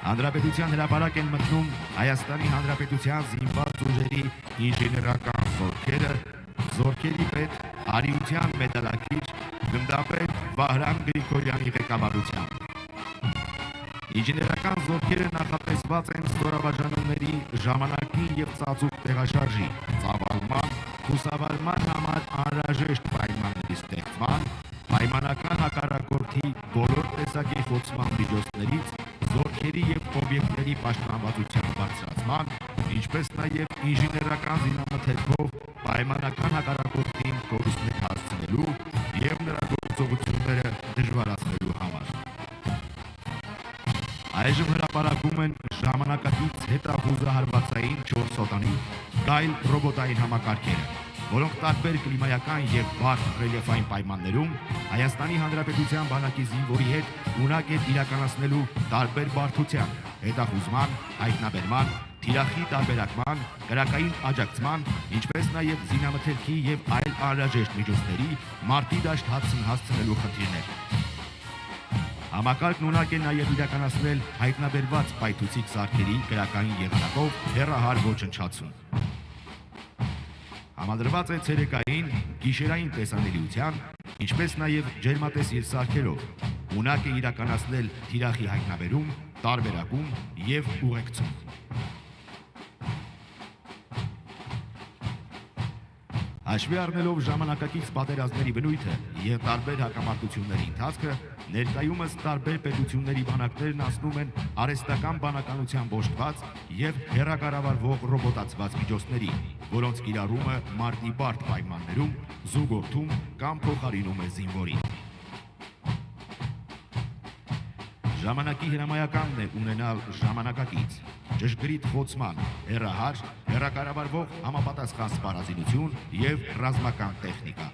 Հանրապետության հրապարակ են մտնում Հայաստանի Հանրապետության զինված ուժերի ինժեներական զորքերը, զորքերի պետ Արիության մեդալակիր գնդապետ Վահրամ Գրիգորյանի ղեկավարությամբ։ Ինժեներական զորքերը նախատեսված են ստորաբաժանումների ժամանակին եւ ծածուկ տեղաշարժի, ծավալման, խուսավարման համար անհրաժեշտ պայմանների ստեղծման, պայմանական հակառակորդի բոլոր տեսակի խոցման միջոցներից զորքերի եւ օբյեկտների պաշտպանվածության բարձրացման, ինչպես նաեւ ինժեներական զինամթերքով պայմանական հակառակորդին կորուստներ հասցնելու եւ նրա գործողությունները դժվարացնելու համար։ Այժմ հրապարակում են ժամանակակից հետախուզահարվածային 4 հոտանի գայլ ռոբոտային համակարգերը, որոնք տարբեր կլիմայական եւ բարդ ռելիեֆային պայմաններում Հայաստանի Հանրապետության բանակի զինվորի հետ ունակ են իրականացնելու տարբեր բարդության, հետախուզման, հայտնաբերման, թիրախի տարբերակման, կրակային աջակցման, ինչպես նաեւ զինամթերքի եւ այլ անհրաժեշտ միջոցների մարտի դաշտ հասցնելու խնդիրներ։ Համակարգն ունակ է նաև իրականացնել հայտնաբերված պայթուցիկ սարքերի կրակային եղանակով հեռահար ոչնչացում։ Համադրված է ցերեկային, գիշերային տեսանելիության, ինչպես նաև ջերմատեսիլ սարքերով, ունակ է իրականացնել թիրախի հայտնաբերում, տարբերակում եւ ուղեկցում։ Հաշվի առնելով ժամանակակից պատերազմների բնույթը եւ տարբեր հակամարտությունների ընթացքը, ներկայումս տարբեր պետությունների բանակներն անցնում են արհեստական բանականությամբ օժտված եւ հեռակառավարվող ռոբոտացված միջոցների, որոնց կիրառումը մարտի բարդ պայմաններում զուգորդում կամ փոխարինում է զինվորին։ Ժամանակի հրամայականն է ունենալ ժամանակակից, ճշգրիտ խոցման, հեռահար, հեռակառավարվող համապատասխան սպառազինություն եւ ռազմական տեխնիկա։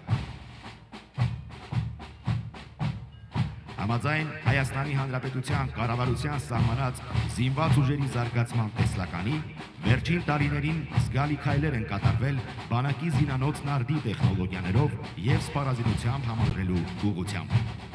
Համաձայն Հայաստանի Հանրապետության կառավարության սահմանած զինված ուժերի զարգացման տեսլականի, վերջին տարիներին զգալի քայլեր են կատարվել բանակի զինանոց նարդի տեխնոլոգիաներով եւ սպառազինությամբ համալրելու ուղղությամբ։